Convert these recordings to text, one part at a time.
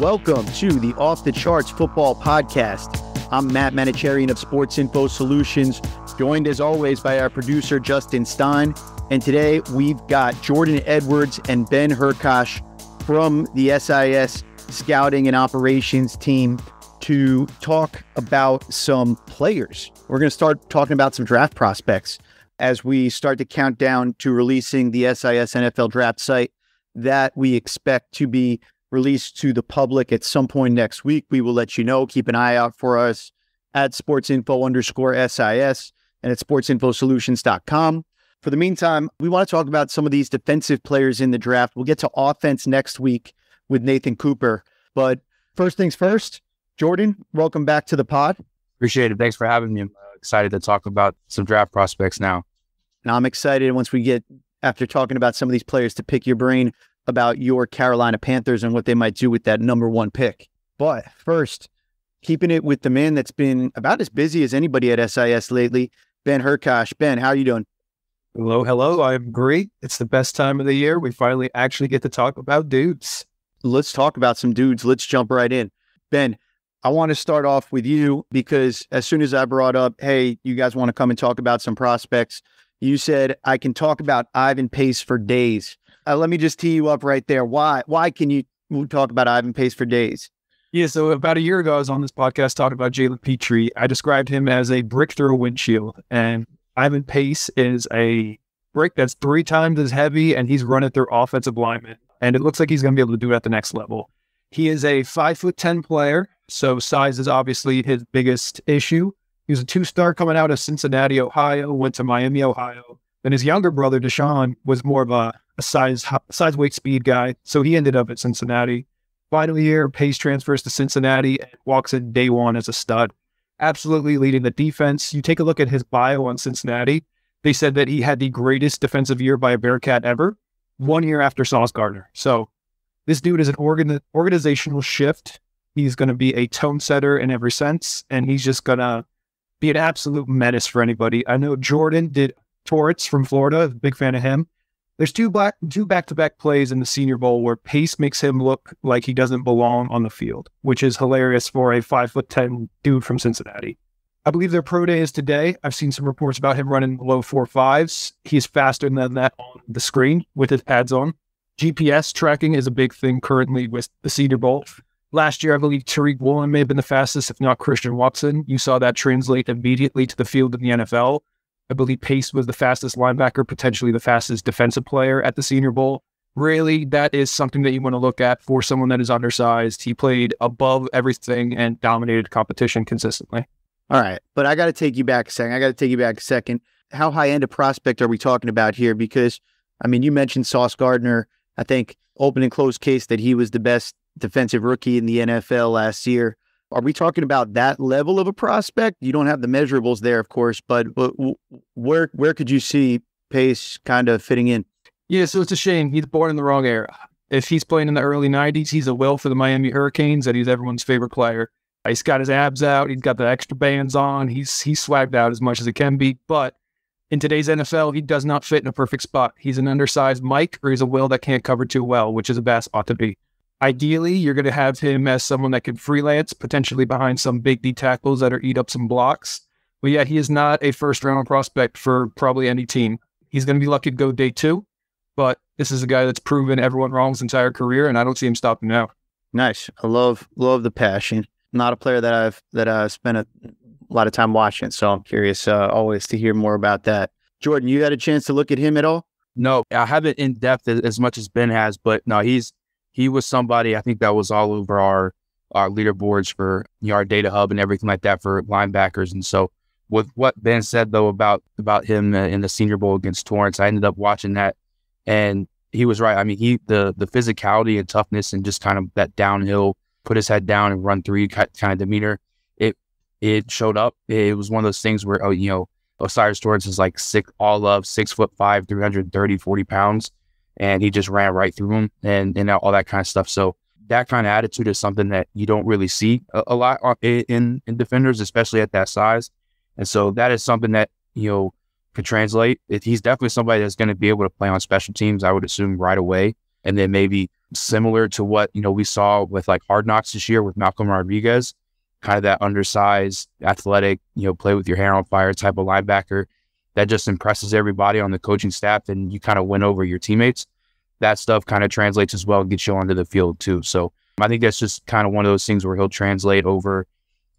Welcome to the Off the Charts Football Podcast. I'm Matt Manocherian of Sports Info Solutions, joined as always by our producer Justin Stein. And today we've got Jordan Edwards and Ben Hrkach from the SIS Scouting and Operations team to talk about some players. We're going to start talking about some draft prospects as we start to count down to releasing the SIS NFL draft site that we expect to be released to the public at some point next week. We will let you know. Keep an eye out for us at sportsinfo_SIS and at sportsinfosolutions.com. For the meantime, we want to talk about some of these defensive players in the draft. We'll get to offense next week with Nathan Cooper. But first things first, Jordan, welcome back to the pod. Appreciate it. Thanks for having me. I'm excited to talk about some draft prospects now. And I'm excited once we get, after talking about some of these players, to pick your brain about your Carolina Panthers and what they might do with that number one pick. But first, keeping it with the man that's been about as busy as anybody at SIS lately, Ben Hrkach. Ben, how are you doing? Hello. I'm great. It's the best time of the year. We finally actually get to talk about dudes. Let's talk about some dudes. Let's jump right in. Ben, I want to start off with you because as soon as I brought up, hey, you guys want to come and talk about some prospects, you said, I can talk about Ivan Pace for days. Let me just tee you up right there. Why can you talk about Ivan Pace for days? Yeah, so about a year ago, I was on this podcast talking about Jalen Petrie. I described him as a brick through a windshield, and Ivan Pace is a brick that's 3 times as heavy, and he's running through offensive linemen, and it looks like he's going to be able to do it at the next level. He is a 5'10" player, so size is obviously his biggest issue. He was a 2-star coming out of Cincinnati, Ohio, went to Miami, Ohio. Then his younger brother, Deshaun, was more of a size, weight, speed guy. So he ended up at Cincinnati. Final year, Pace transfers to Cincinnati and walks in day one as a stud. Absolutely leading the defense. You take a look at his bio on Cincinnati. They said that he had the greatest defensive year by a Bearcat ever, 1 year after SIS Scouting. So this dude is an organizational shift. He's going to be a tone setter in every sense, and he's just going to be an absolute menace for anybody. I know Jordan did Torrance from Florida, big fan of him. There's two back-to-back plays in the Senior Bowl where Pace makes him look like he doesn't belong on the field, which is hilarious for a 5'10" dude from Cincinnati. I believe their pro day is today. I've seen some reports about him running low 4.5s. He's faster than that on the screen with his pads on. GPS tracking is a big thing currently with the Senior Bowl. Last year, I believe Tariq Woolen may have been the fastest, if not Christian Watson. You saw that translate immediately to the field in the NFL. I believe Pace was the fastest linebacker, potentially the fastest defensive player at the Senior Bowl. Really, that is something that you want to look at for someone that is undersized. He played above everything and dominated competition consistently. All right, but I got to take you back a second. How high-end a prospect are we talking about here? Because, I mean, you mentioned Sauce Gardner. I think open and close case that he was the best defensive rookie in the NFL last year. Are we talking about that level of a prospect? You don't have the measurables there, of course, but where could you see Pace kind of fitting in? Yeah, so it's a shame. He's born in the wrong era. If he's playing in the early 90s, he's a will for the Miami Hurricanes, and he's everyone's favorite player. He's got his abs out. He's got the extra bands on. He's swagged out as much as it can be. But in today's NFL, he does not fit in a perfect spot. He's an undersized Mike, or he's a will that can't cover too well, which is a bad spot to be. Ideally, you're going to have him as someone that can freelance, potentially behind some big D tackles that eat up some blocks. But yeah, he is not a first-round prospect for probably any team. He's going to be lucky to go day 2, but this is a guy that's proven everyone wrong his entire career, and I don't see him stopping now. Nice. I love the passion. Not a player that I've spent a lot of time watching, so I'm curious always to hear more about that. Jordan, you had a chance to look at him at all? No, I haven't in depth as much as Ben has, but no, he was somebody I think that was all over our leaderboards for our data hub and everything like that for linebackers. And so with what Ben said though about him in the Senior Bowl against Torrance, I ended up watching that, and he was right. I mean, the physicality and toughness and just kind of that downhill, put his head down and run through kind of demeanor, it showed up. It was one of those things where Osiris Torrance is like 6'5", 330, 40 pounds. And he just ran right through him and all that kind of stuff. So that kind of attitude is something that you don't really see a lot in defenders, especially at that size. And so that is something that, could translate. He's definitely somebody that's going to be able to play on special teams, I would assume, right away. And then maybe similar to what, we saw with like Hard Knocks this year with Malcolm Rodriguez, kind of that undersized, athletic, play with your hair on fire type of linebacker that just impresses everybody on the coaching staff and you kind of win over your teammates. That stuff kind of translates as well and gets you onto the field too. So I think that's just kind of one of those things where he'll translate over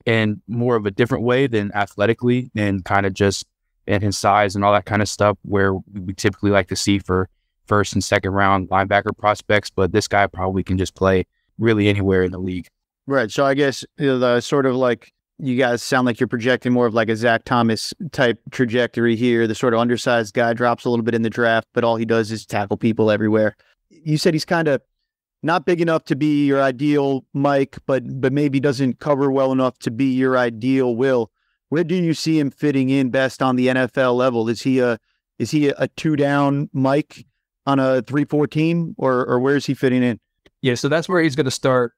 in more of a different way than athletically and kind of just in his size and all that kind of stuff where we typically like to see for first and second round linebacker prospects. But this guy probably can just play really anywhere in the league. Right. So I guess the sort of like you guys sound like you're projecting more of like a Zach Thomas type trajectory here. The sort of undersized guy drops a little bit in the draft, but all he does is tackle people everywhere. You said he's kind of not big enough to be your ideal Mike, but maybe doesn't cover well enough to be your ideal Will. Where do you see him fitting in best on the NFL level? Is he a 2-down Mike on a 3-4 team, or where is he fitting in? Yeah, so that's where he's going to start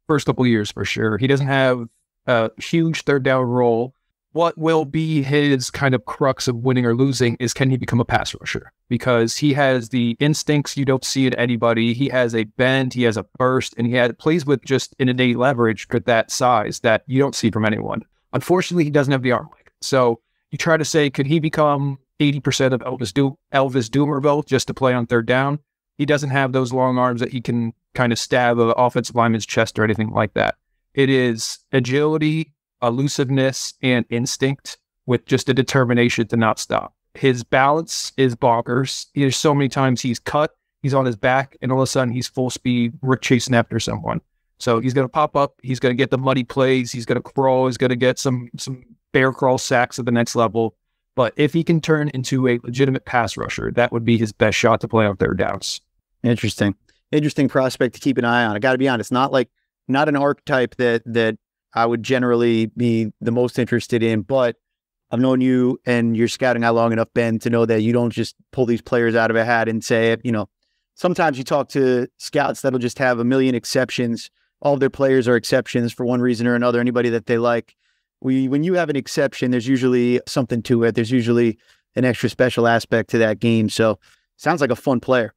first couple of years for sure. He doesn't have a huge third down role. What will be his kind of crux of winning or losing is, can he become a pass rusher? Because he has the instincts you don't see in anybody. He has a bend, he has a burst, and he plays with just an innate leverage for that size that you don't see from anyone. Unfortunately, he doesn't have the arm length. So you try to say, could he become 80% of Elvis Dumervil just to play on third down? He doesn't have those long arms that he can kind of stab an offensive lineman's chest or anything like that. It is agility, elusiveness, and instinct with just a determination to not stop. His balance is bonkers. There's so many times he's cut, he's on his back, and all of a sudden he's full speed, chasing after someone. So he's going to pop up, he's going to get the muddy plays, he's going to crawl, he's going to get some bear crawl sacks at the next level. But if he can turn into a legitimate pass rusher, that would be his best shot to play on third downs. Interesting prospect to keep an eye on. I got to be honest, not an archetype that I would generally be the most interested in, but I've known you and your scouting eye long enough, Ben, to know that you don't just pull these players out of a hat and say, sometimes you talk to scouts that'll just have a million exceptions. All of their players are exceptions for one reason or another, anybody that they like. When you have an exception, there's usually something to it. There's usually an extra special aspect to that game. So sounds like a fun player.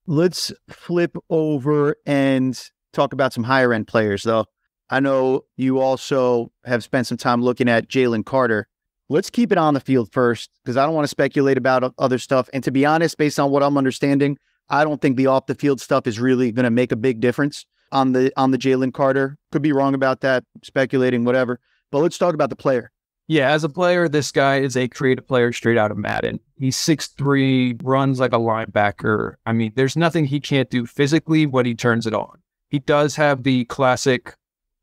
Let's flip over and talk about some higher end players, though. I know you also have spent some time looking at Jalen Carter. Let's keep it on the field first, because I don't want to speculate about other stuff. And to be honest, based on what I'm understanding, I don't think the off the field stuff is really going to make a big difference on the Jalen Carter. Could be wrong about that, speculating, whatever. But let's talk about the player. Yeah, as a player, this guy is a creative player straight out of Madden. He's 6'3", runs like a linebacker. I mean, there's nothing he can't do physically when he turns it on. He does have the classic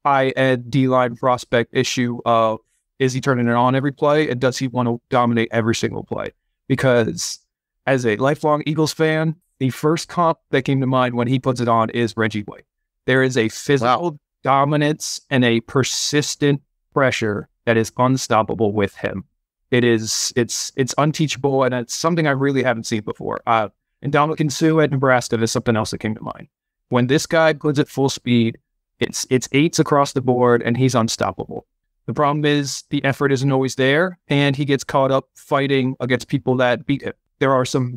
high-end D-line prospect issue of, is he turning it on every play, and does he want to dominate every single play? Because as a lifelong Eagles fan, the first comp that came to mind when he puts it on is Reggie White. There is a physical dominance and a persistent pressure that is unstoppable with him. It's unteachable, and it's something I really haven't seen before. And Dominican Sue at Nebraska is something else that came to mind. When this guy puts at full speed, it's eights across the board, and he's unstoppable. The problem is the effort isn't always there, and he gets caught up fighting against people that beat him. There are some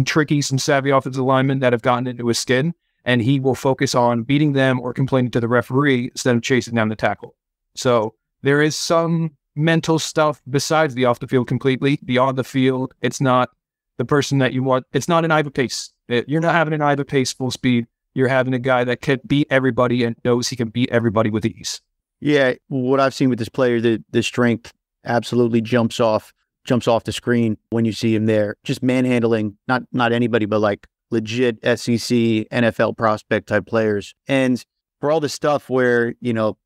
tricky, some savvy offensive linemen that have gotten into his skin, and he will focus on beating them or complaining to the referee instead of chasing down the tackle. So there is some mental stuff besides the off the field completely. The on the field, it's not the person that you want. It's not an Iva Pace. You're not having an Iva Pace full speed. You're having a guy that can beat everybody and knows he can beat everybody with ease. Yeah, what I've seen with this player, the strength absolutely jumps off the screen when you see him there. Just manhandling, not anybody, but like legit SEC, NFL prospect type players. And for all the stuff where,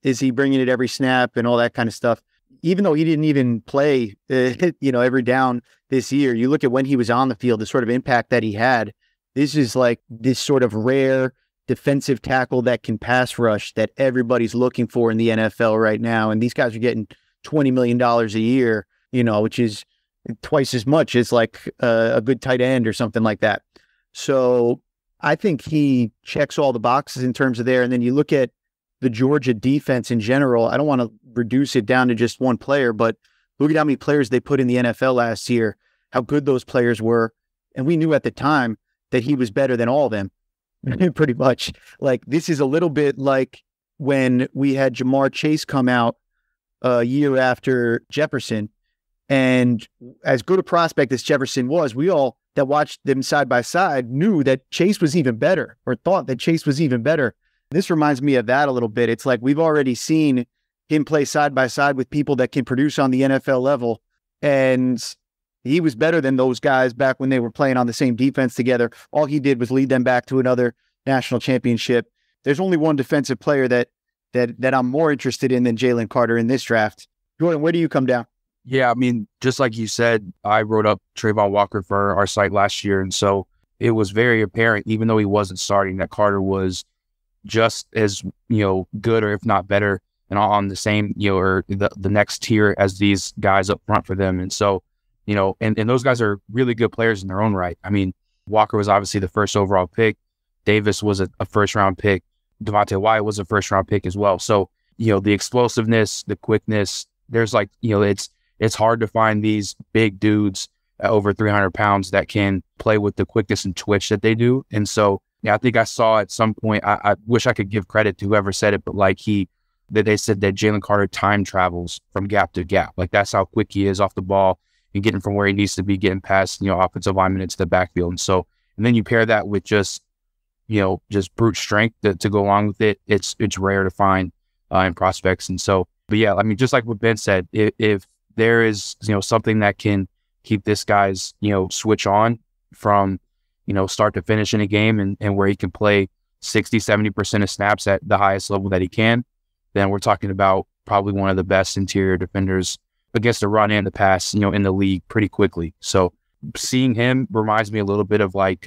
is he bringing it every snap and all that kind of stuff, even though he didn't even play, every down this year, you look at when he was on the field, the sort of impact that he had. This is like this sort of rare defensive tackle that can pass rush that everybody's looking for in the NFL right now. And these guys are getting $20 million a year, which is twice as much as like a good tight end or something like that. So I think he checks all the boxes in terms of there. And then you look at the Georgia defense in general. I don't want to reduce it down to just one player, but look at how many players they put in the NFL last year, how good those players were. And we knew at the time that he was better than all of them. pretty much. Like, this is a little bit like when we had Jamar Chase come out a year after Jefferson. And as good a prospect as Jefferson was, we all that watched them side by side knew that Chase was even better, or thought that Chase was even better. This reminds me of that a little bit. It's like we've already seen him play side by side with people that can produce on the NFL level. And he was better than those guys back when they were playing on the same defense together. All he did was lead them back to another national championship. There's only one defensive player that I'm more interested in than Jalen Carter in this draft. Jordan, where do you come down? Yeah, I mean, just like you said, I wrote up Trayvon Walker for our site last year. And so it was very apparent, even though he wasn't starting, that Carter was just as, good, or if not better, and on the same, or the next tier as these guys up front for them. And so, and those guys are really good players in their own right. I mean, Walker was obviously the first overall pick. Davis was a first round pick. Devontae Wyatt was a first round pick as well. So, the explosiveness, the quickness, there's it's hard to find these big dudes over 300 pounds that can play with the quickness and twitch that they do. And so, I think I saw at some point, I wish I could give credit to whoever said it, but that they said that Jalen Carter time travels from gap to gap. Like, that's how quick he is off the ball and getting from where he needs to be, getting past, offensive linemen into the backfield. And then you pair that with just brute strength to go along with it. It's rare to find in prospects. And so, but yeah, I mean, just like what Ben said, if there is, something that can keep this guy's, switch on from, start to finish in a game and where he can play 60, 70% of snaps at the highest level that he can, then we're talking about probably one of the best interior defenders against the run and the pass, in the league pretty quickly. So seeing him reminds me a little bit of like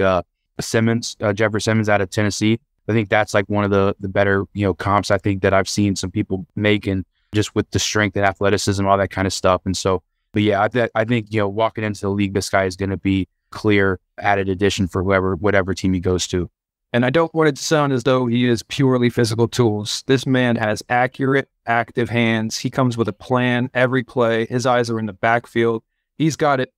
Simmons, Jeffrey Simmons out of Tennessee. I think that's like one of the better, comps I think that I've seen some people make, and just with the strength and athleticism, all that kind of stuff. And so, but yeah, I think, walking into the league, this guy is going to be clear added addition for whatever team he goes to. And I don't want it to sound as though he is purely physical tools. This man has accurate, active hands. He comes with a plan every play. His eyes are in the backfield. He's got it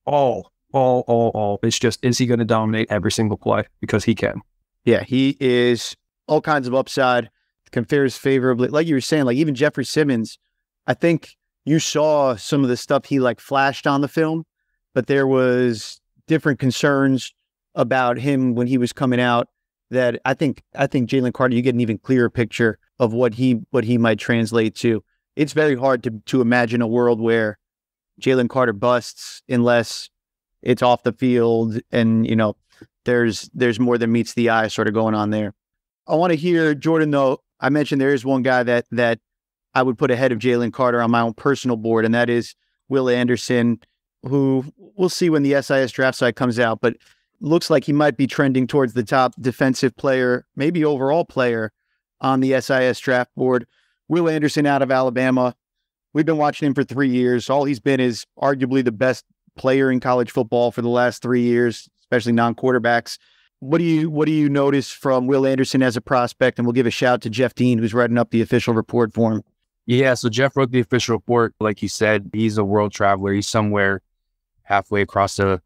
all. It's just, is he going to dominate every single play? Because he can. Yeah, he is all kinds of upside. Compares favorably. Like you were saying, like even Jeffrey Simmons, I think you saw some of the stuff he flashed on the film, but there was different concerns about him when he was coming out that I think Jalen Carter, you get an even clearer picture of what he might translate to. It's very hard to imagine a world where Jalen Carter busts unless it's off the field and, there's more than meets the eye sort of going on there. I want to hear, Jordan, though, I mentioned there is one guy that I would put ahead of Jalen Carter on my own personal board, and that is Will Anderson, who we'll see when the SIS draft site comes out, but looks like he might be trending towards the top defensive player, maybe overall player on the SIS draft board. Will Anderson out of Alabama. We've been watching him for 3 years. All he's been is arguably the best player in college football for the last 3 years, especially non-quarterbacks. What do you notice from Will Anderson as a prospect? And we'll give a shout to Jeff Dean, who's writing up the official report for him. Yeah, so Jeff wrote the official report. Like you said, he's a world traveler. He's somewhere halfway across the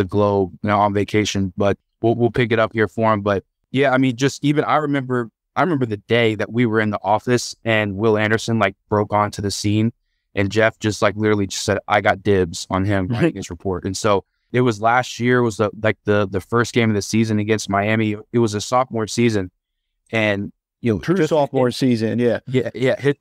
globe, on vacation. But we'll pick it up here for him. But yeah, I mean, just even I remember the day that we were in the office and Will Anderson broke onto the scene, and Jeff just literally just said, "I got dibs on him writing his report." And so it was last year, it was the first game of the season against Miami. It was a sophomore season, and true sophomore season, yeah.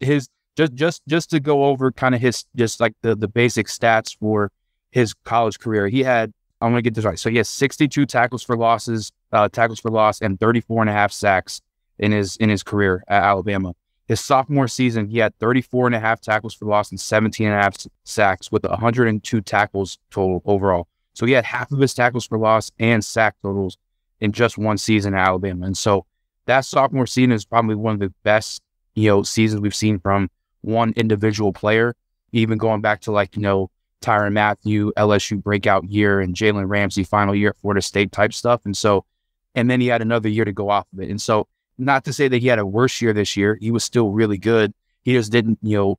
His just to go over kind of his the basic stats for his college career. He had, I'm gonna get this right. So he has 62 tackles for loss, and 34 and a half sacks in his career at Alabama. His sophomore season, he had 34 and a half tackles for loss and 17 and a half sacks with 102 tackles total overall. So he had half of his tackles for loss and sack totals in just one season at Alabama. And so that sophomore season is probably one of the best, seasons we've seen from one individual player, even going back to Tyrann Mathieu, LSU breakout year, and Jalen Ramsey final year at Florida State type stuff. And so, and then he had another year to go off of it. And so, not to say that he had a worse year this year, he was still really good. He just didn't,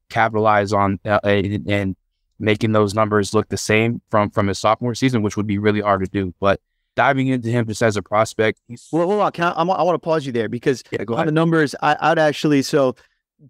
capitalize on and making those numbers look the same from his sophomore season, which would be really hard to do. But diving into him just as a prospect. Well, hold on. I want to pause you there because go on ahead. the numbers, I'd actually, so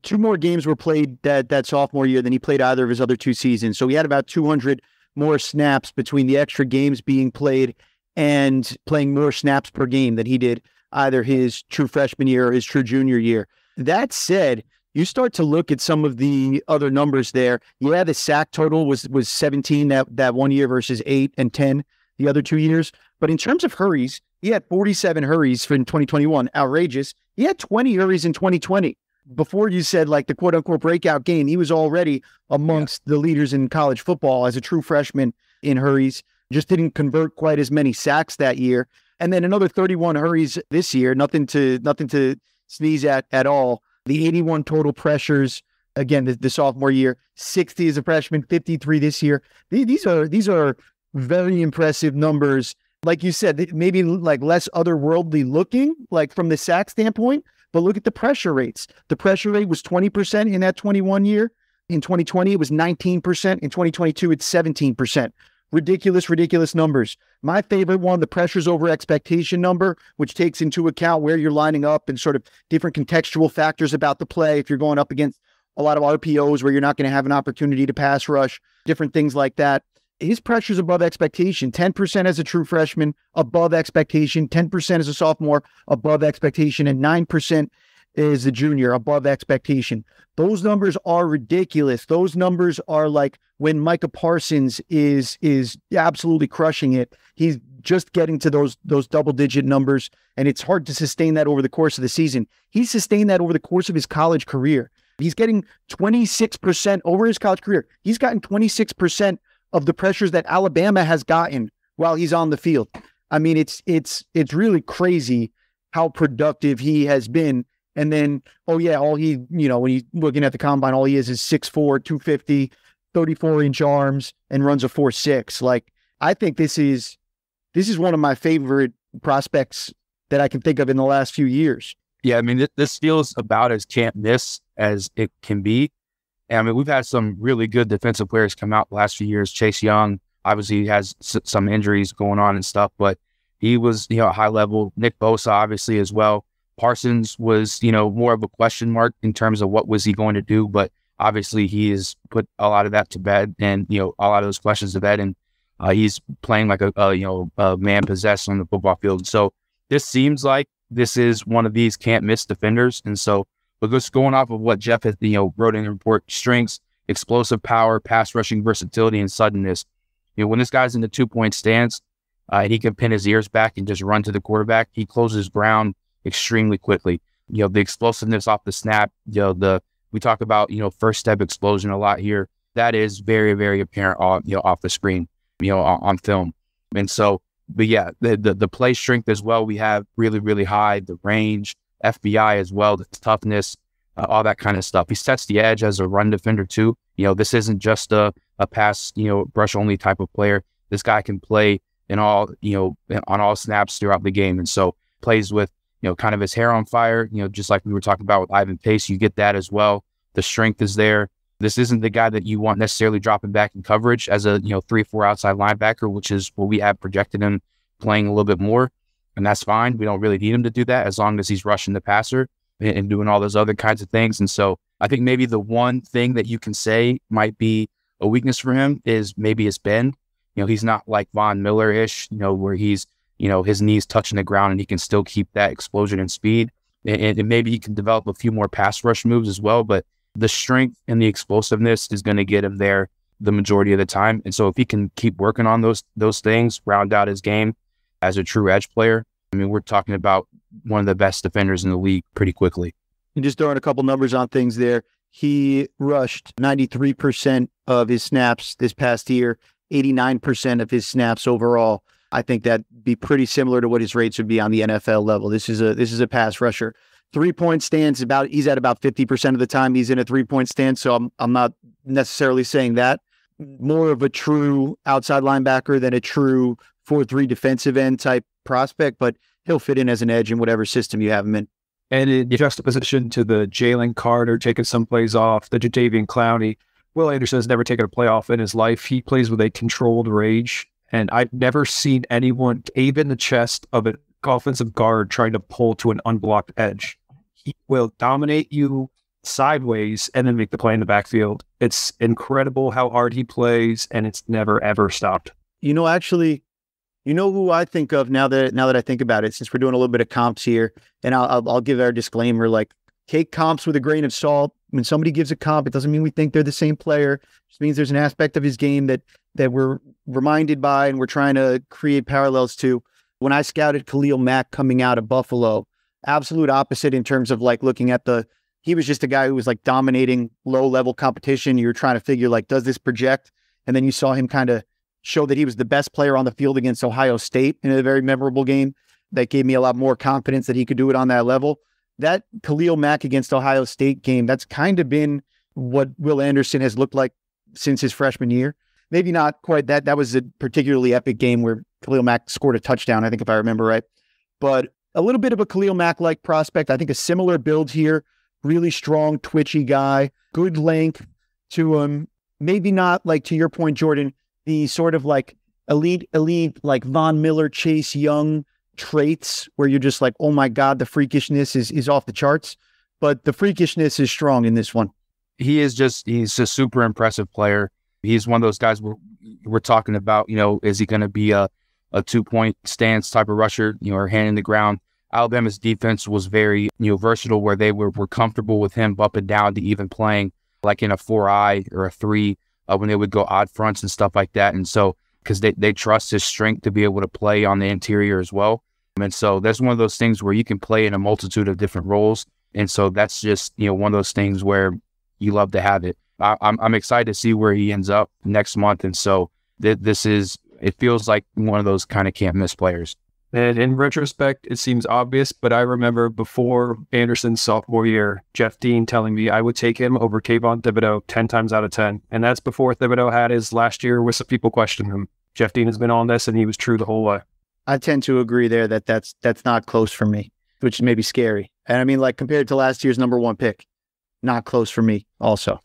2 more games were played that sophomore year than he played either of his other 2 seasons. So he had about 200 more snaps between the extra games being played and playing more snaps per game than he did either his true freshman year or his true junior year. That said, you start to look at some of the other numbers there. Yeah, the sack total was 17 that 1 year versus 8 and 10 the other 2 years. But in terms of hurries, he had 47 hurries in 2021. Outrageous. He had 20 hurries in 2020. Before you said like the quote unquote breakout game, he was already amongst the leaders in college football as a true freshman in hurries. Just didn't convert quite as many sacks that year. And then another 31 hurries this year. Nothing to sneeze at all. The 81 total pressures, again, the sophomore year, 60 as a freshman, 53 this year. These are very impressive numbers. Like you said, maybe like less otherworldly looking, like from the sack standpoint, but look at the pressure rates. The pressure rate was 20% in that 21 year. In 2020, it was 19%. In 2022, it's 17%. Ridiculous numbers. My favorite one, the pressures over expectation number, which takes into account where you're lining up and sort of different contextual factors about the play. If you're going up against a lot of RPOs where you're not going to have an opportunity to pass rush, different things like that. His pressures above expectation, 10% as a true freshman, above expectation, 10% as a sophomore, above expectation, and 9% as a junior, above expectation. Those numbers are ridiculous. Those numbers are like when Micah Parsons is absolutely crushing it. He's just getting to those double-digit numbers, and it's hard to sustain that over the course of the season. He sustained that over the course of his college career. He's getting 26% over his college career. He's gotten 26% of the pressures that Alabama has gotten while he's on the field. I mean, it's really crazy how productive he has been. And then, when he's looking at the combine, all he is 6'4", 250, 34-inch arms, and runs a 4.6. Like, I think this is one of my favorite prospects that I can think of in the last few years. Yeah, I mean, this feels about as can't miss as it can be. And I mean, we've had some really good defensive players come out the last few years. Chase Young, obviously, has some injuries going on and stuff, but he was, a high level. Nick Bosa, obviously, as well. Parsons was, more of a question mark in terms of what was he going to do, but obviously he has put a lot of that to bed and, a lot of those questions to bed, and he's playing like a man possessed on the football field. So this seems like this is one of these can't miss defenders. And so, but just going off of what Jeff has, wrote in the report, strengths, explosive power, pass rushing versatility, and suddenness. When this guy's in the 2-point stance and he can pin his ears back and just run to the quarterback, he closes ground extremely quickly. The explosiveness off the snap, we talk about, first step explosion a lot here. That is very, very apparent off the screen, on film. And so, but yeah, the play strength as well, we have really, really high, the range, FBI as well, the toughness, all that kind of stuff. He sets the edge as a run defender too. This isn't just a pass, brush only type of player. This guy can play in all, on all snaps throughout the game. And so plays with, kind of his hair on fire, just like we were talking about with Ivan Pace, you get that as well. The strength is there. This isn't the guy that you want necessarily dropping back in coverage as a, 3-4 outside linebacker, which is what we have projected him playing a little bit more. And that's fine. We don't really need him to do that as long as he's rushing the passer and doing all those other kinds of things. And so I think maybe the one thing that you can say might be a weakness for him is maybe his bend. He's not like Von Miller-ish, where he's, his knees touching the ground and he can still keep that explosion and speed. And maybe he can develop a few more pass rush moves as well. But the strength and the explosiveness is going to get him there the majority of the time. And so if he can keep working on those things, round out his game as a true edge player, I mean, we're talking about one of the best defenders in the league pretty quickly. And just throwing a couple numbers on things there. He rushed 93% of his snaps this past year, 89% of his snaps overall. I think that'd be pretty similar to what his rates would be on the NFL level. This is a pass rusher. 3-point stance, he's at about 50% of the time he's in a 3-point stance. So I'm not necessarily saying that. More of a true outside linebacker than a true 4-3 defensive end type prospect, but he'll fit in as an edge in whatever system you have him in. And in juxtaposition to the Jalen Carter taking some plays off, the Jadeveon Clowney, Will Anderson has never taken a play off in his life. He plays with a controlled rage, And I've never seen anyone cave in the chest of an offensive guard trying to pull to an unblocked edge. He will dominate you sideways and then make the play in the backfield. It's incredible how hard he plays, and it's never, ever stopped. Actually, who I think of now that I think about it, since we're doing a little bit of comps here, and I'll give our disclaimer, like, take comps with a grain of salt. When somebody gives a comp, it doesn't mean we think they're the same player. It just means there's an aspect of his game that we're reminded by and we're trying to create parallels to. When I scouted Khalil Mack coming out of Buffalo, absolute opposite in terms of like looking at he was just a guy who was like dominating low-level competition. You were trying to figure like, does this project? And then you saw him kind of show that he was the best player on the field against Ohio State in a very memorable game that gave me a lot more confidence that he could do it on that level. That Khalil Mack against Ohio State game, that's kind of been what Will Anderson has looked like since his freshman year. Maybe not quite that. That was a particularly epic game where Khalil Mack scored a touchdown, I think, if I remember right. But a little bit of a Khalil Mack-like prospect. I think a similar build here. Really strong, twitchy guy. Good length to him. Maybe not, like, to your point, Jordan, the sort of like elite, like Von Miller, Chase Young traits where you're just like, oh my God, the freakishness is off the charts. But the freakishness is strong in this one. He's a super impressive player. He's one of those guys we're talking about, is he going to be a 2-point stance type of rusher, or hand in the ground? Alabama's defense was very, versatile, where they were comfortable with him up and down to even playing like in a 4-eye or a 3 when they would go odd fronts and stuff like that. And so, because they trust his strength to be able to play on the interior as well. And so that's one of those things where you can play in a multitude of different roles. And so that's just, one of those things where you love to have it. I'm excited to see where he ends up next month. And so it feels like one of those kind of can't miss players. And in retrospect, it seems obvious, but I remember before Anderson's sophomore year, Jeff Dean telling me I would take him over Kayvon Thibodeau 10 times out of 10. And that's before Thibodeau had his last year where some people questioned him. Jeff Dean has been on this, and he was true the whole way. I tend to agree there that's not close for me, which is maybe scary. And I mean, like, compared to last year's number 1 pick, not close for me also.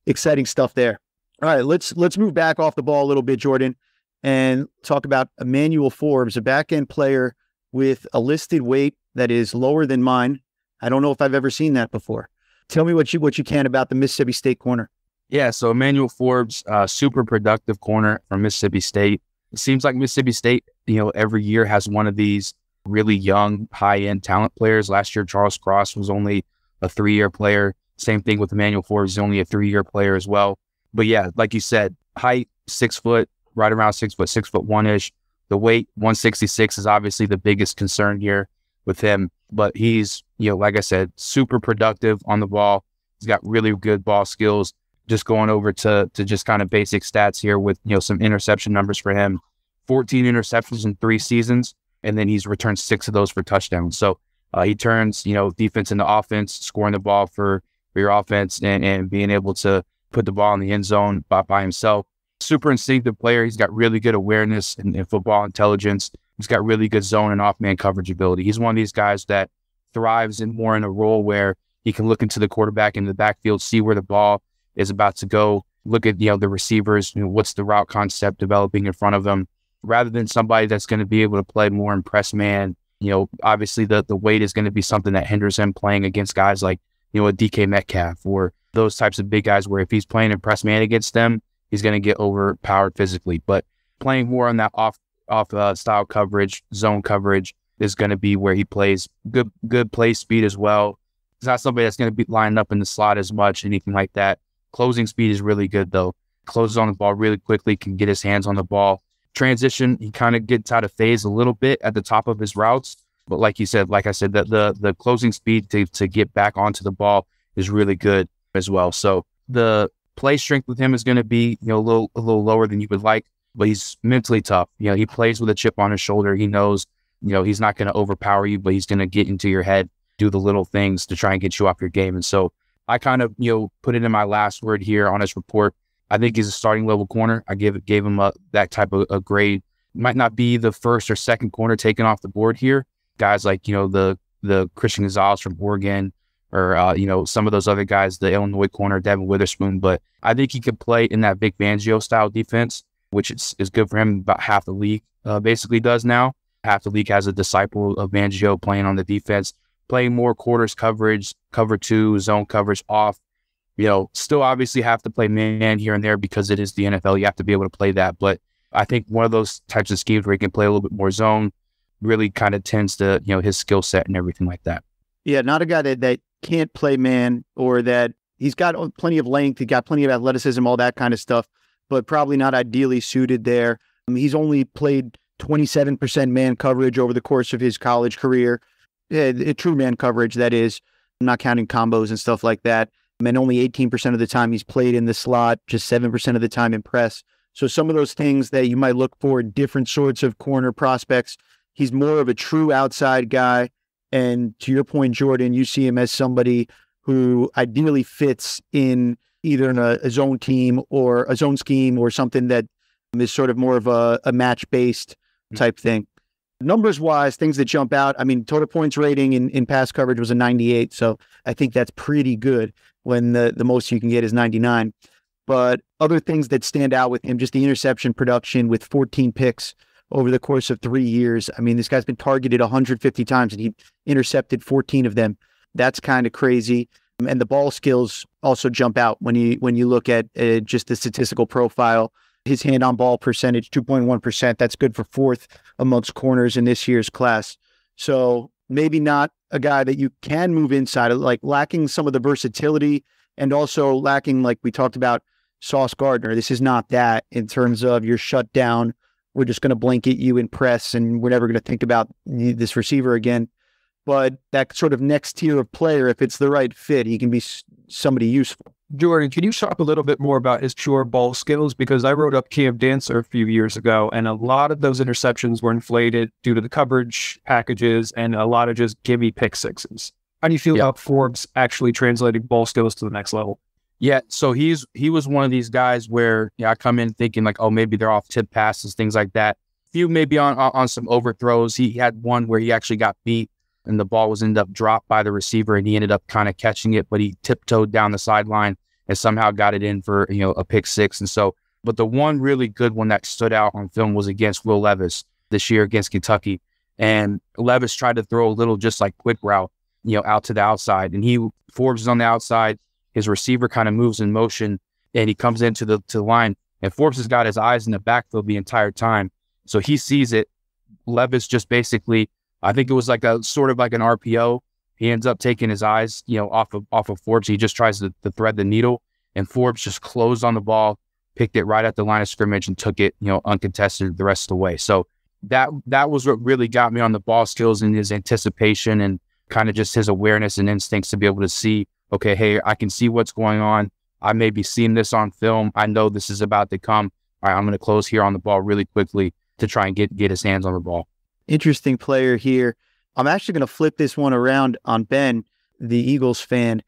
Exciting stuff there. All right, let's move back off the ball a little bit, Jordan, and talk about Emmanuel Forbes, a back-end player with a listed weight that is lower than mine. I don't know if I've ever seen that before. Tell me what you can about the Mississippi State corner. Yeah, so Emmanuel Forbes, super productive corner from Mississippi State. It seems like Mississippi State, every year has one of these really young, high-end talent players. Last year, Charles Cross was only a 3-year player. Same thing with Emmanuel Forbes, he's only a 3-year player as well. But yeah, like you said, height, 6 foot, right around 6 foot, 6'1"-ish. The weight, 166, is obviously the biggest concern here with him. But he's, like I said, super productive on the ball. He's got really good ball skills. Just going over to just kind of basic stats here with, some interception numbers for him. 14 interceptions in 3 seasons, and then he's returned 6 of those for touchdowns. So he turns, defense into offense, scoring the ball for your offense and being able to put the ball in the end zone by himself. Super instinctive player. He's got really good awareness and football intelligence. He's got really good zone and off-man coverage ability. He's one of these guys that thrives in a role where he can look into the quarterback in the backfield, see where the ball is about to go, look at, the receivers, what's the route concept developing in front of them, rather than somebody that's going to be able to play more in press man. Obviously the weight is going to be something that hinders him playing against guys like, a DK Metcalf or those types of big guys where if he's playing in press man against them, he's going to get overpowered physically. But playing more on that off style coverage, zone coverage is going to be where he plays. Good play speed as well. He's not somebody that's going to be lining up in the slot as much, anything like that. Closing speed is really good though. Closes on the ball really quickly, can get his hands on the ball. Transition, he kind of gets out of phase a little bit at the top of his routes. But like I said, the closing speed to get back onto the ball is really good as well. So the play strength with him is going to be, a little lower than you would like, but he's mentally tough. He plays with a chip on his shoulder. He knows, he's not going to overpower you, but he's going to get into your head, do the little things to try and get you off your game. And so I kind of, put it in my last word here on his report. I think he's a starting level corner. I gave him that type of a grade. Might not be the first or second corner taken off the board here. Guys like, the Christian Gonzalez from Oregon or, some of those other guys, the Illinois corner, Devin Witherspoon. But I think he could play in that Vic Fangio style defense which is good for him. About half the league basically does now. Half the league has a disciple of Mangio playing on the defense, playing more quarters coverage, cover two, zone coverage off. Still obviously have to play man here and there because it is the NFL. You have to be able to play that. But I think one of those types of schemes where he can play a little bit more zone really kind of tends to, his skill set and everything like that. Yeah, not a guy that can't play man, or that he's got plenty of length, he got plenty of athleticism, all that kind of stuff, but probably not ideally suited there. He's only played 27% man coverage over the course of his college career. True man coverage, that is. I'm not counting combos and stuff like that. And only 18% of the time he's played in the slot, just 7% of the time in press. So some of those things that you might look for in different sorts of corner prospects, he's more of a true outside guy. And to your point, Jordan, you see him as somebody who ideally fits in either in a zone team or a zone scheme or something that is sort of more of a match-based type thing. Numbers-wise, things that jump out, total points rating in pass coverage was a 98, so I think that's pretty good when the most you can get is 99. But other things that stand out with him, just the interception production with 14 picks over the course of 3 years. This guy's been targeted 150 times and he intercepted 14 of them. That's kind of crazy. And the ball skills also jump out when you look at just the statistical profile. His hand-on ball percentage, 2.1%. That's good for fourth amongst corners in this year's class. So maybe not a guy that you can move inside, like lacking some of the versatility and also lacking, like we talked about, Sauce Gardner. This is not that in terms of you're shut down. We're just going to blanket you in press and we're never going to think about this receiver again. But that sort of next tier of player, if it's the right fit, he can be somebody useful. Jordan, can you talk a little bit more about his pure ball skills? Because I wrote up Cam Dancer a few years ago, and a lot of those interceptions were inflated due to the coverage packages and a lot of just gimme pick sixes. How do you feel about Forbes actually translating ball skills to the next level? Yeah, so he was one of these guys where I come in thinking like, oh, maybe they're off tip passes, things like that. Few maybe on some overthrows. He had one where he actually got beat and the ball ended up dropped by the receiver and he ended up kind of catching it, but he tiptoed down the sideline and somehow got it in for, a pick six. And so, but the one really good one that stood out on film was against Will Levis this year against Kentucky. And Levis tried to throw a little just like quick route, out to the outside. And Forbes is on the outside. His receiver kind of moves in motion and he comes into the line. And Forbes has got his eyes in the backfield the entire time. So he sees it. Levis just basically, I think it was like a sort of like an RPO. He ends up taking his eyes, off of Forbes. He just tries to thread the needle, and Forbes just closed on the ball, picked it right at the line of scrimmage, and took it, uncontested the rest of the way. So that was what really got me on the ball skills and his anticipation and kind of just his awareness and instincts to be able to see, okay, hey, I can see what's going on. I may be seeing this on film. I know this is about to come. All right, I'm going to close here on the ball really quickly to try and get his hands on the ball. Interesting player here. I'm actually going to flip this one around on Ben, the Eagles fan.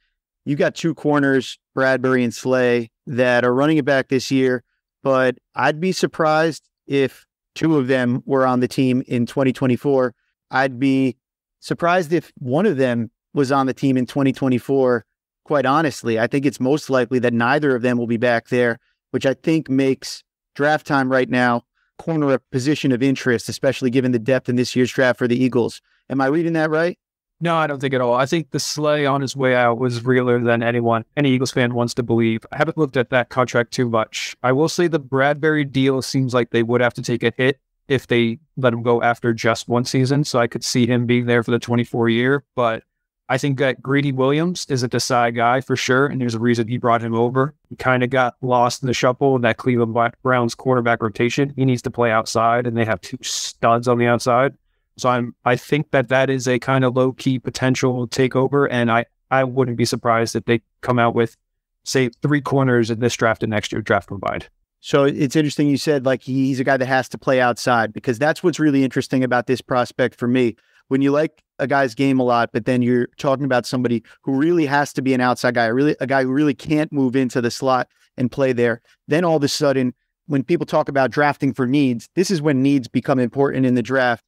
You got two corners, Bradbury and Slay, that are running it back this year, but I'd be surprised if two of them were on the team in 2024. I'd be surprised if one of them was on the team in 2024. Quite honestly, I think it's most likely that neither of them will be back there, which I think makes draft time right now corner a position of interest, especially given the depth in this year's draft for the Eagles. Am I reading that right? No, I don't think at all. I think the Slay on his way out was realer than any Eagles fan wants to believe. I haven't looked at that contract too much. I will say the Bradbury deal seems like they would have to take a hit if they let him go after just one season. So I could see him being there for the 24 year. But I think that Greedy Williams is a Desai guy for sure. And there's a reason he brought him over. He kind of got lost in the shuffle in that Cleveland Browns quarterback rotation. He needs to play outside, and they have two studs on the outside. So I think that is a kind of low-key potential takeover, and I wouldn't be surprised if they come out with, say, 3 corners in this draft and next year draft combined. So it's interesting you said like he's a guy that has to play outside, because that's what's really interesting about this prospect for me. When you like a guy's game a lot, but then you're talking about somebody who really has to be an outside guy, a guy who really can't move into the slot and play there, then all of a sudden, when people talk about drafting for needs, this is when needs become important in the draft.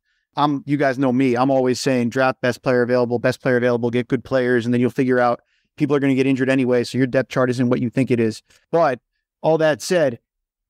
You guys know me. I'm always saying draft best player available, get good players, and then you'll figure out people are going to get injured anyway, so your depth chart isn't what you think it is. But all that said,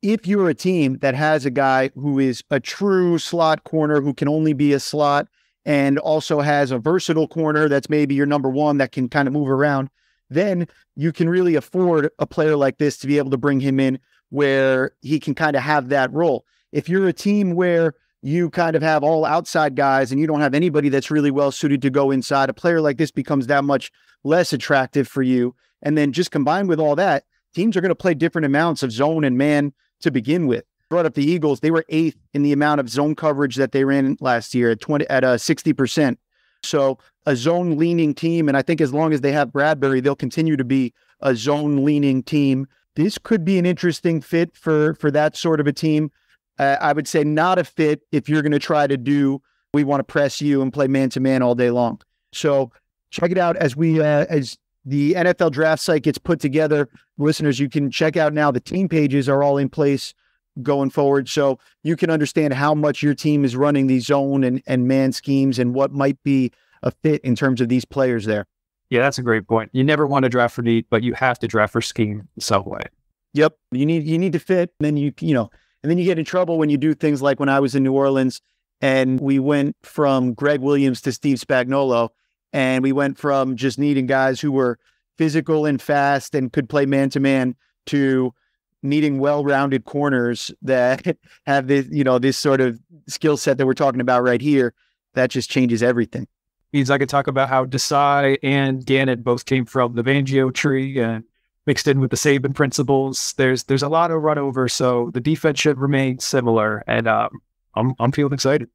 if you're a team that has a guy who is a true slot corner who can only be a slot and also has a versatile corner that's maybe your number one that can kind of move around, then you can really afford a player like this to be able to bring him in where he can kind of have that role. If you're a team where you kind of have all outside guys and you don't have anybody that's really well suited to go inside, a player like this becomes that much less attractive for you. And then just combined with all that, teams are going to play different amounts of zone and man to begin with. Brought up the Eagles. They were 8th in the amount of zone coverage that they ran last year at 60%. So a zone leaning team. And I think as long as they have Bradbury, they'll continue to be a zone leaning team. This could be an interesting fit for that sort of a team. I would say not a fit if you're going to try to do, we want to press you and play man-to-man all day long. So check it out as the NFL draft site gets put together. Listeners, you can check out now the team pages are all in place going forward. So you can understand how much your team is running these zone and man schemes and what might be a fit in terms of these players there. Yeah, that's a great point. You never want to draft for need, but you have to draft for scheme in some way. Yep. You need to fit. And then and then you get in trouble when you do things like when I was in New Orleans and we went from Greg Williams to Steve Spagnuolo, and we went from just needing guys who were physical and fast and could play man-to-man to needing well-rounded corners that have this, this sort of skill set that we're talking about right here. That just changes everything. Means I could talk about how Desai and Gannon both came from the Fangio tree and mixed in with the Saban principles. There's a lot of run over, so the defense should remain similar, and I'm feeling excited.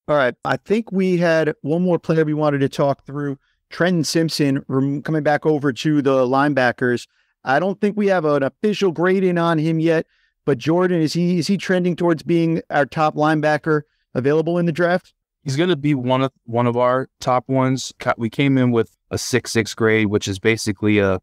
All right. I think we had one more player we wanted to talk through. Trenton Simpson coming back over to the linebackers. I don't think we have an official grading on him yet, but Jordan, is he trending towards being our top linebacker available in the draft? He's going to be one of our top ones. We came in with a 6.6 grade, which is basically a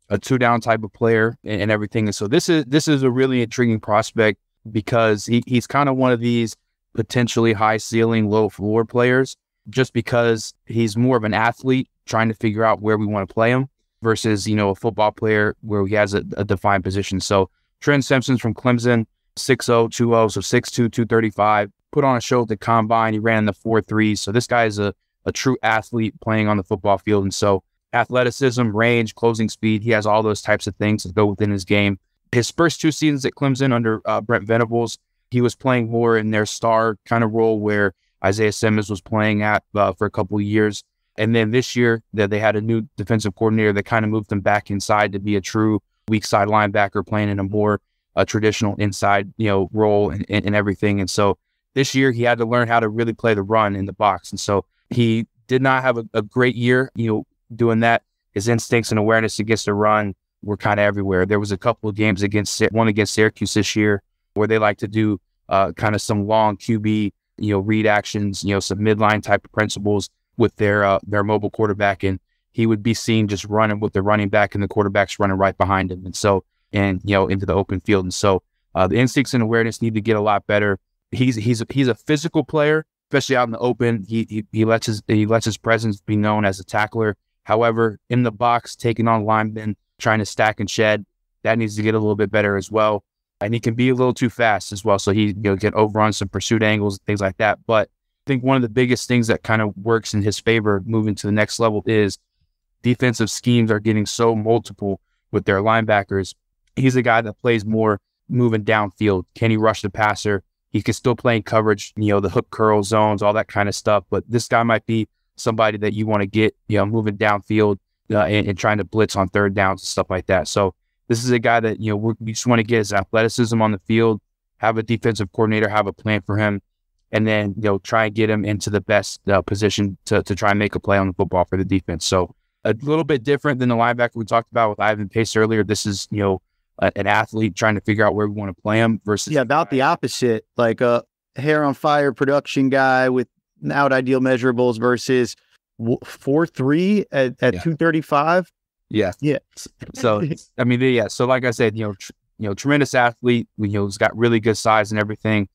2-down type of player and everything. And so this is a really intriguing prospect because he's kind of one of these potentially high ceiling, low floor players, just because he's more of an athlete trying to figure out where we want to play him versus, a football player where he has a defined position. So Trenton Simpson's from Clemson, 6'0", 2'0", so 6'2", 235, put on a show at the combine. He ran in the 4.3. So this guy is a true athlete playing on the football field. And so athleticism, range, closing speed, he has all those types of things that go within his game. His first 2 seasons at Clemson under Brent Venables, he was playing more in their star kind of role where Isaiah Simmons was playing at for a couple of years. And then this year that they had a new defensive coordinator that kind of moved him back inside to be a true weak side linebacker playing in a more traditional inside, role and everything. And so this year he had to learn how to really play the run in the box. And so he did not have a great year, doing that. His instincts and awareness against the run were kind of everywhere. There was a couple of games one against Syracuse this year where they like to do kind of some long QB, read actions, some midline type of principles with their mobile quarterback. And he would be seen just running with the running back and the quarterback's running right behind him. And so, into the open field. And so the instincts and awareness need to get a lot better. He's a physical player, especially out in the open. He lets his presence be known as a tackler. However, in the box, taking on linemen, trying to stack and shed, that needs to get a little bit better as well. And he can be a little too fast as well. So he get overrun some pursuit angles, things like that. But I think one of the biggest things that kind of works in his favor moving to the next level is defensive schemes are getting so multiple with their linebackers. He's a guy that plays more moving downfield. Can he rush the passer? He can still play in coverage, the hook curl zones, all that kind of stuff. But this guy might be somebody that you want to get, moving downfield and trying to blitz on third downs and stuff like that. So this is a guy that, we just want to get his athleticism on the field, have a defensive coordinator, have a plan for him, and then, try and get him into the best position to try and make a play on the football for the defense. So a little bit different than the linebacker we talked about with Ivan Pace earlier. This is, an athlete trying to figure out where we want to play him versus... Yeah, about the opposite, like a hair on fire production guy without ideal measurables versus 4.3 at 235. Yeah. Yeah. So, so like I said, tremendous athlete, he's got really good size and everything.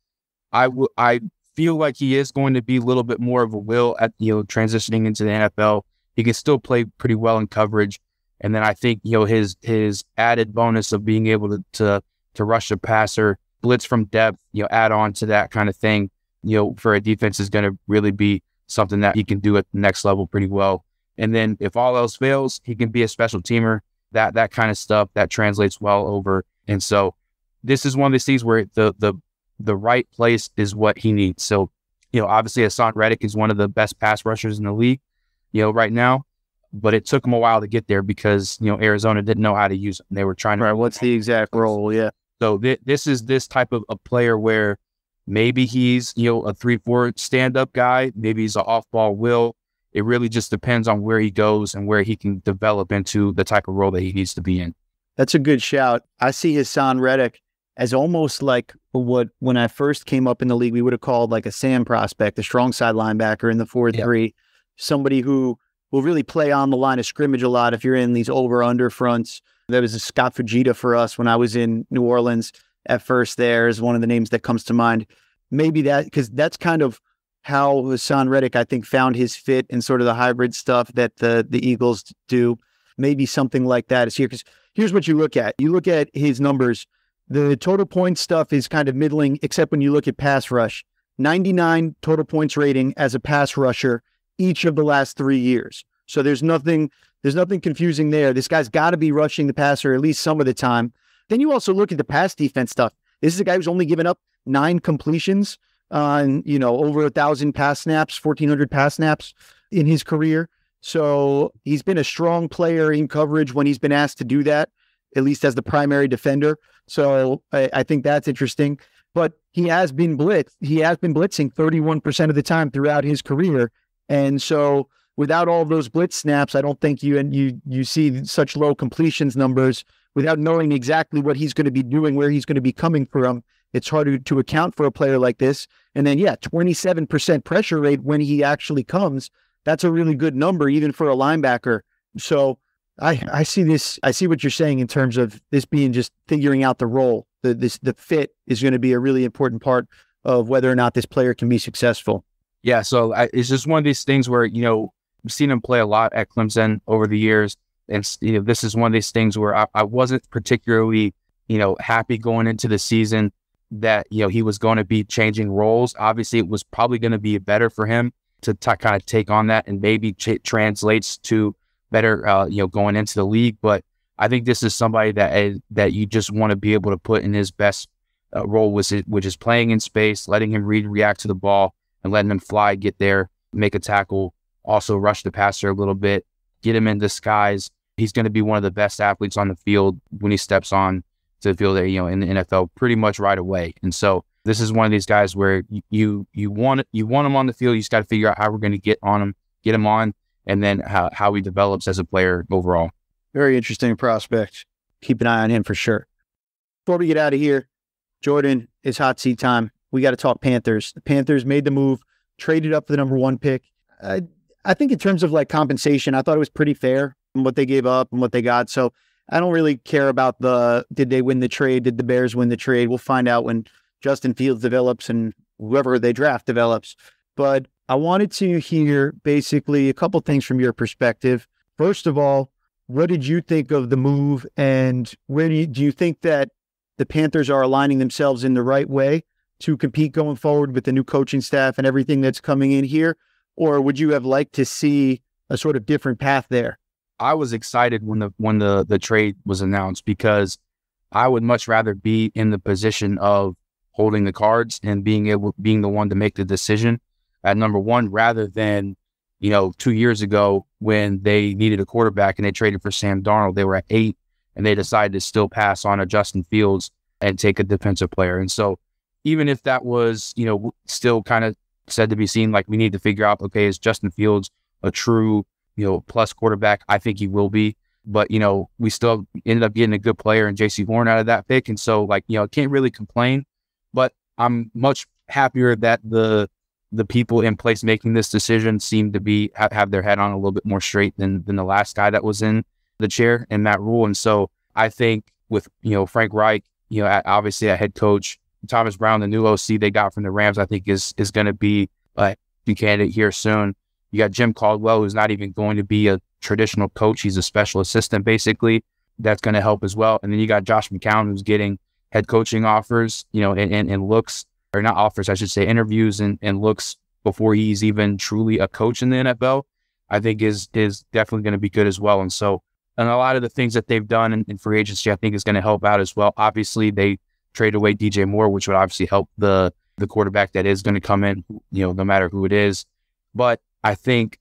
I feel like he is going to be a little bit more of a will at, transitioning into the NFL. He can still play pretty well in coverage. And then I think, his added bonus of being able to to rush the passer, blitz from depth, add on to that kind of thing, for a defense is going to really be something that he can do at the next level pretty well. And then if all else fails, he can be a special teamer, that kind of stuff that translates well over. And so this is one of these things where the right place is what he needs. So, obviously Hassan Reddick is one of the best pass rushers in the league, right now, but it took him a while to get there because, Arizona didn't know how to use him. They were trying to. Right. What's the exact role? Yeah. So this is this type of a player where maybe he's, a 3-4 stand-up guy. Maybe he's an off-ball will. It really just depends on where he goes and where he can develop into the type of role that he needs to be in. That's a good shout. I see Hassan Reddick as almost like what, when I first came up in the league, we would have called like a Sam prospect, a strong side linebacker in the 4-3, somebody who will really play on the line of scrimmage a lot if you're in these over-under fronts. There was a Scott Fujita for us when I was in New Orleans at first. There is one of the names that comes to mind. Maybe that, because that's kind of how Hassan Reddick, I think, found his fit in sort of the hybrid stuff that the Eagles do. Maybe something like that is here. Because here's what you look at. You look at his numbers. The total points stuff is kind of middling, except when you look at pass rush. 99 total points rating as a pass rusher each of the last 3 years. So there's nothing confusing there. This guy's got to be rushing the passer at least some of the time. Then you also look at the pass defense stuff. This is a guy who's only given up 9 completions on, over 1,000 pass snaps, 1,400 pass snaps in his career. So he's been a strong player in coverage when he's been asked to do that, at least as the primary defender. So I think that's interesting. But he has been blitzed. He has been blitzing 31% of the time throughout his career. And so without all of those blitz snaps, I don't think you see such low completions numbers without knowing exactly what he's going to be doing, where he's going to be coming from. It's hard to account for a player like this. And then, 27% pressure rate when he actually comes. That's a really good number, even for a linebacker. So I see this. I see what you're saying in terms of this being just figuring out the role. The fit is going to be a really important part of whether or not this player can be successful. Yeah. So it's just one of these things where, we've seen him play a lot at Clemson over the years. And, this is one of these things where I wasn't particularly, happy going into the season that, he was going to be changing roles. Obviously, it was probably going to be better for him to kind of take on that and maybe translates to better, going into the league. But I think this is somebody that you just want to be able to put in his best role, which is playing in space, letting him react to the ball and letting him fly, get there, make a tackle, also rush the passer a little bit, get him in disguise. He's going to be one of the best athletes on the field when he steps on to the field, in the NFL pretty much right away. And so this is one of these guys where you want him on the field. You just got to figure out how we're going to get him on, and then how he develops as a player overall. Very interesting prospect. Keep an eye on him for sure. Before we get out of here, Jordan, it's hot seat time. We got to talk Panthers. The Panthers made the move, traded up for the number 1 pick. I think in terms of like compensation, I thought it was pretty fair what they gave up and what they got. So I don't really care about did they win the trade? Did the Bears win the trade? We'll find out when Justin Fields develops and whoever they draft develops. But I wanted to hear basically a couple things from your perspective. First of all, what did you think of the move, and where do you think that the Panthers are aligning themselves in the right way to compete going forward with the new coaching staff and everything that's coming in here? Or would you have liked to see a sort of different path there? I was excited when the trade was announced, because I would much rather be in the position of holding the cards and being the one to make the decision at number 1, rather than, 2 years ago when they needed a quarterback and they traded for Sam Darnold. They were at 8 and they decided to still pass on a Justin Fields and take a defensive player. And so even if that was, still kind of said to be seen, like we need to figure out, okay, is Justin Fields a true, plus quarterback? I think he will be. But, we still ended up getting a good player in J.C. Horn out of that pick. And so, can't really complain. But I'm much happier that the people in place making this decision seem to have their head on a little bit more straight than the last guy that was in the chair in that rule. And so I think with, Frank Reich, obviously a head coach, Thomas Brown, the new OC they got from the Rams, I think is going to be a candidate here soon. You got Jim Caldwell, who's not even going to be a traditional coach. He's a special assistant, basically. That's going to help as well. And then you got Josh McCown, who's getting head coaching offers, and looks, or not offers, I should say, interviews and looks before he's even truly a coach in the NFL, I think is definitely going to be good as well. And so, and a lot of the things that they've done in free agency, I think is going to help out as well. Obviously, they trade away DJ Moore, which would obviously help the quarterback that is going to come in, no matter who it is. But I think,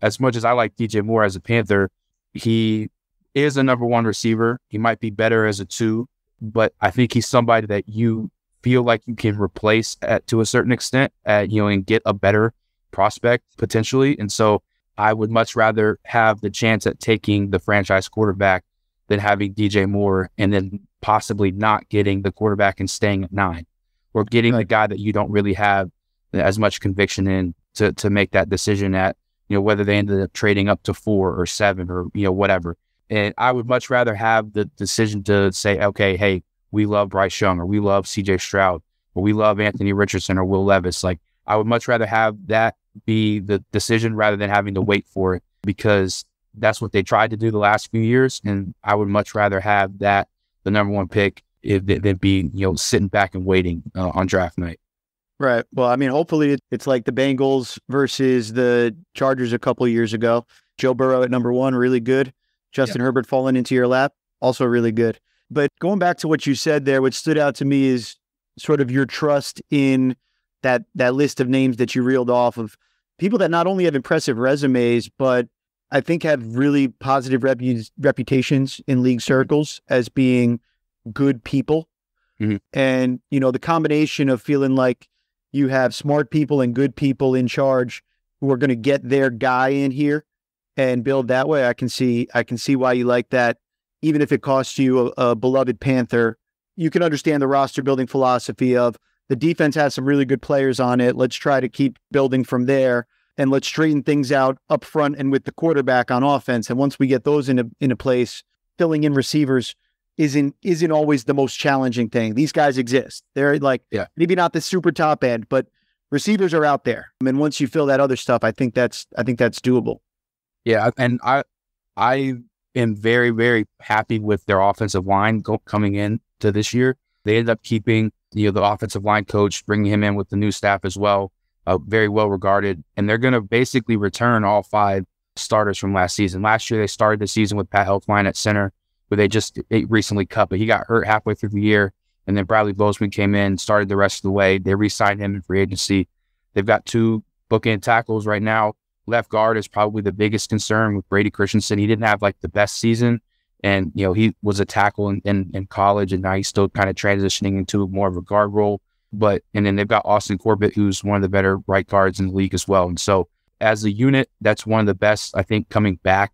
as much as I like DJ Moore as a Panther, he is a number one receiver. He might be better as a 2, but I think he's somebody that you feel like you can replace to a certain extent, and get a better prospect potentially. And so I would much rather have the chance at taking the franchise quarterback than having DJ Moore and then possibly not getting the quarterback and staying at 9, or getting the guy that you don't really have as much conviction in to make that decision at, whether they ended up trading up to 4 or 7 or, whatever. And I would much rather have the decision to say, okay, hey, we love Bryce Young, or we love CJ Stroud, or we love Anthony Richardson or Will Levis. Like, I would much rather have that be the decision rather than having to wait for it, because that's what they tried to do the last few years. And I would much rather have that, the number one pick, than be, sitting back and waiting on draft night. Right. Well, I mean, hopefully it's like the Bengals versus the Chargers a couple of years ago. Joe Burrow at number 1, really good. Justin Herbert falling into your lap, also really good. But going back to what you said there, what stood out to me is sort of your trust in that list of names that you reeled off of people that not only have impressive resumes, but I think have really positive reputations in league circles as being good people. Mm-hmm. And, the combination of feeling like you have smart people and good people in charge who are going to get their guy in here and build that way. I can see why you like that. Even if it costs you a beloved Panther, you can understand the roster building philosophy of the defense has some really good players on it. Let's try to keep building from there, and let's straighten things out up front and with the quarterback on offense. And once we get those into place, filling in receivers isn't always the most challenging thing. These guys exist. They're maybe not the super top end, but receivers are out there. I mean, once you fill that other stuff, I think that's doable. Yeah, and I am very, very happy with their offensive line coming in to this year. They ended up keeping the offensive line coach, bringing him in with the new staff as well, very well regarded, and they're going to basically return all 5 starters from last season. Last year, they started the season with Pat Elflein at center, who they just recently cut, but he got hurt halfway through the year, and then Bradley Bozeman came in, started the rest of the way. They re-signed him in free agency. They've got 2 bookend tackles right now. Left guard is probably the biggest concern with Brady Christensen. He didn't have the best season, and he was a tackle in college, and now he's still kind of transitioning into more of a guard role. And then they've got Austin Corbett, who's one of the better right guards in the league as well. And so as a unit, that's one of the best, I think, coming back,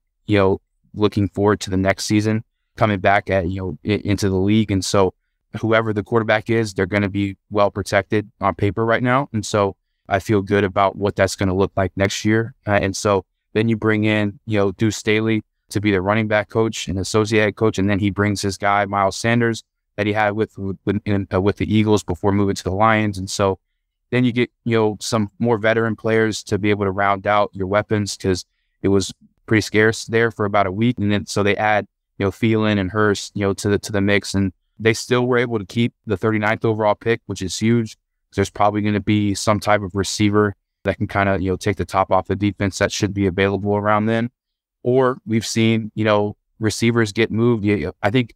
looking forward to the next season, coming back into the league. And so whoever the quarterback is, they're going to be well protected on paper right now. And so I feel good about what that's going to look like next year. And so then you bring in, Deuce Staley to be the running back coach and associate head coach. And then he brings his guy, Miles Sanders, that he had with the Eagles before moving to the Lions. And so then you get, some more veteran players to be able to round out your weapons, because it was pretty scarce there for about a week. And then, so they add, Thielen and Hurst, to the mix, and they still were able to keep the 39th overall pick, which is huge. There's probably going to be some type of receiver that can kind of, take the top off the defense that should be available around then. Or we've seen, receivers get moved. I think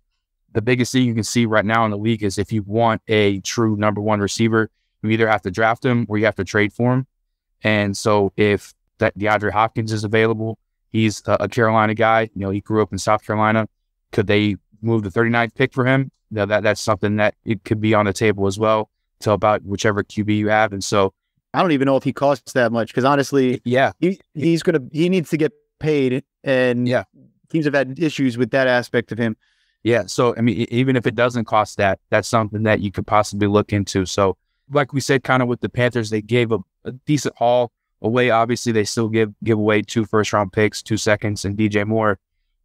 the biggest thing you can see right now in the league is if you want a true number 1 receiver, you either have to draft him or you have to trade for him. And so if that DeAndre Hopkins is available, he's a Carolina guy, he grew up in South Carolina. Could they move the 39th pick for him? That's something that it could be on the table as well, to about whichever QB you have. And so I don't even know if he costs that much, because honestly, he needs to get paid, and teams have had issues with that aspect of him. Yeah. So, I mean, even if it doesn't cost that, that's something that you could possibly look into. So like we said, kind of with the Panthers, they gave a decent haul away. Obviously, they still give away 2 first-round picks, 2 seconds, and DJ Moore.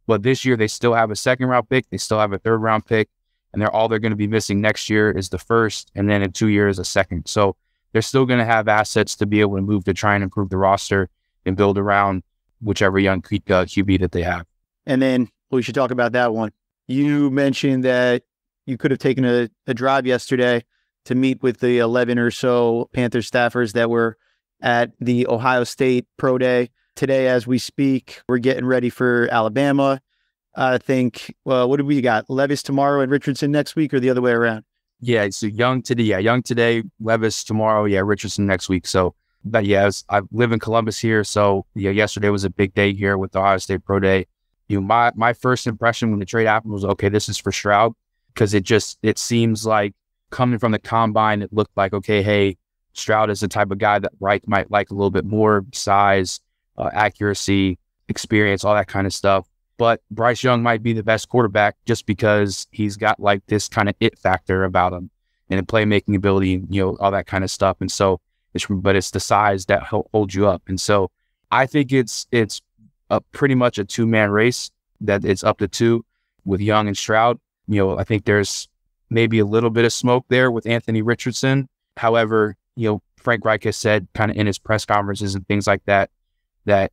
But this year, they still have a 2nd-round pick. They still have a 3rd-round pick. And all they're going to be missing next year is the 1st, and then in 2 years, a 2nd. So they're still going to have assets to be able to move to try and improve the roster and build around whichever young QB that they have. And then we should talk about that one. You mentioned that you could have taken a drive yesterday to meet with the 11 or so Panthers staffers that were at the Ohio State Pro Day. Today, as we speak, we're getting ready for Alabama. I think, well, what do we got? Levis tomorrow and Richardson next week, or the other way around? Yeah, so Young today, Levis tomorrow, Richardson next week. So, but I live in Columbus here, so yesterday was a big day here with the Ohio State Pro Day. My first impression when the trade happened was, okay, this is for Stroud, because it seems like coming from the combine, it looked like, okay, hey, Stroud is the type of guy that Reich might like a little bit more size, accuracy, experience, all that kind of stuff. But Bryce Young might be the best quarterback just because he's got like this kind of it factor about him and the playmaking ability, all that kind of stuff. And so it's the size that holds you up. And so I think it's pretty much a two-man race, that it's up to two with Young and Stroud. I think there's maybe a little bit of smoke there with Anthony Richardson. However, Frank Reich has said kind of in his press conferences and things like that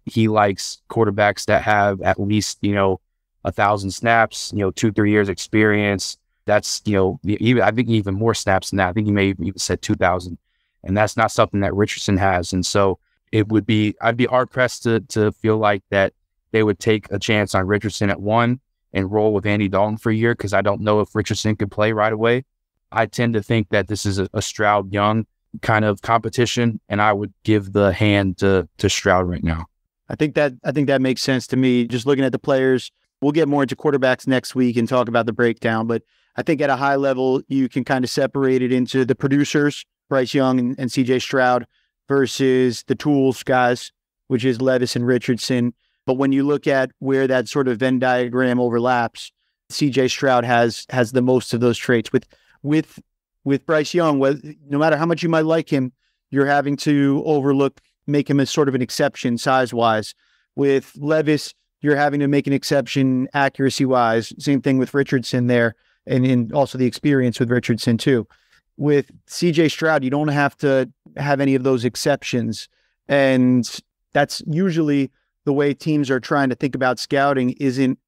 he likes quarterbacks that have at least, 1,000 snaps, 2-3 years experience. That's, I think even more snaps than that. I think he may have even said 2,000. And that's not something that Richardson has. And so I'd be hard pressed to feel like that they would take a chance on Richardson at 1 and roll with Andy Dalton for a year, because I don't know if Richardson could play right away. I tend to think that this is a Stroud Young kind of competition, and I would give the hand to Stroud right now. I think that makes sense to me. Just looking at the players, we'll get more into quarterbacks next week and talk about the breakdown, but I think at a high level, you can kind of separate it into the producers, Bryce Young and CJ Stroud, versus the tools guys, which is Levis and Richardson. But when you look at where that sort of Venn diagram overlaps, CJ Stroud has the most of those traits. With Bryce Young, no matter how much you might like him, you're having to make him as sort of an exception size-wise. With Levis, you're having to make an exception accuracy-wise. Same thing with Richardson there, and also the experience with Richardson too. With CJ Stroud, you don't have to have any of those exceptions. And that's usually the way teams are trying to think about scouting, isn't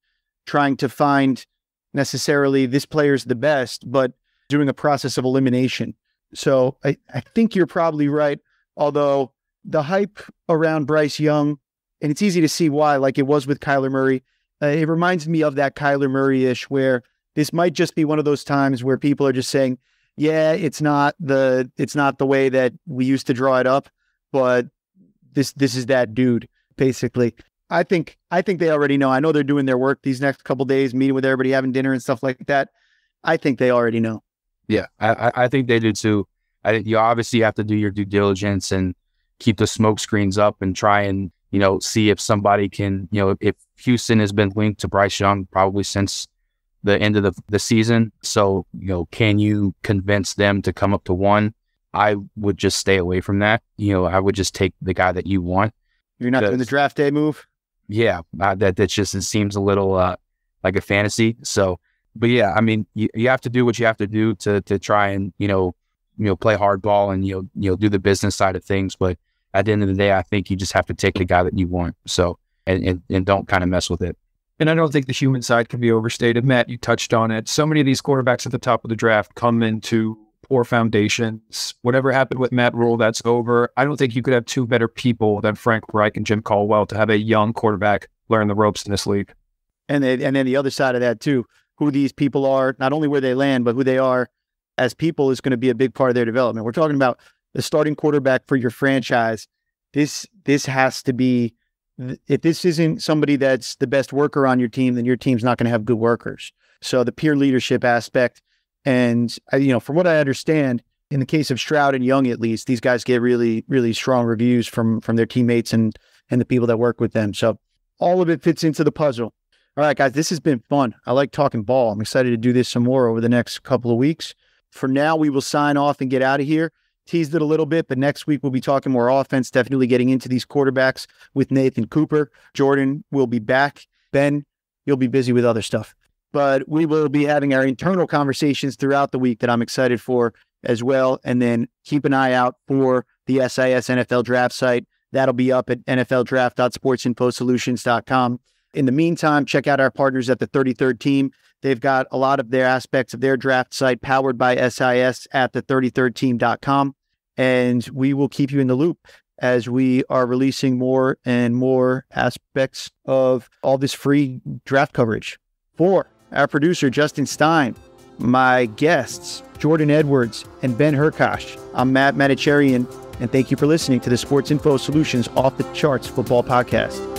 trying to find necessarily this player's the best, but doing a process of elimination. So I think you're probably right. Although the hype around Bryce Young, and it's easy to see why, like it was with Kyler Murray, it reminds me of that Kyler Murray-ish, where this might just be one of those times where people are just saying, yeah, it's not the way that we used to draw it up, but this is that dude, basically. I think they already know. I know they're doing their work these next couple of days, meeting with everybody, having dinner and stuff like that. I think they already know. Yeah, I think they do too. I think you obviously have to do your due diligence and keep the smoke screens up and try and, see if somebody can, if Houston has been linked to Bryce Young probably since the end of the season. So, can you convince them to come up to 1? I would just stay away from that. I would just take the guy that you want. You're not doing the draft day move? Yeah, it seems a little like a fantasy. So, but yeah, I mean, you have to do what you have to do to try and, play hardball and, do the business side of things. But at the end of the day, I think you just have to take the guy that you want. So, and don't kind of mess with it. And I don't think the human side can be overstated. Matt, you touched on it. So many of these quarterbacks at the top of the draft come into poor foundations. Whatever happened with Matt Rule, that's over. I don't think you could have two better people than Frank Reich and Jim Caldwell to have a young quarterback learn the ropes in this league. And then the other side of that too, who these people are, not only where they land, but who they are as people is going to be a big part of their development. We're talking about the starting quarterback for your franchise. This has to be, if this isn't somebody that's the best worker on your team, then your team's not going to have good workers. So the peer leadership aspect, and from what I understand, in the case of Stroud and Young, at least, these guys get really, really strong reviews from their teammates and the people that work with them. So all of it fits into the puzzle. All right, guys, this has been fun. I like talking ball. I'm excited to do this some more over the next couple of weeks. For now, we will sign off and get out of here. Teased it a little bit, but next week we'll be talking more offense, definitely getting into these quarterbacks with Nathan Cooper. Jordan will be back. Ben, you'll be busy with other stuff. But we will be having our internal conversations throughout the week that I'm excited for as well. And then keep an eye out for the SIS NFL draft site. That'll be up at nfldraft.sportsinfosolutions.com. In the meantime, check out our partners at the 33rd Team. They've got a lot of their aspects of their draft site powered by SIS at the33rdteam.com. And we will keep you in the loop as we are releasing more and more aspects of all this free draft coverage. For our producer, Justin Stein, my guests, Jordan Edwards and Ben Hrkach, I'm Matt Manocherian, and thank you for listening to the Sports Info Solutions Off the Charts Football Podcast.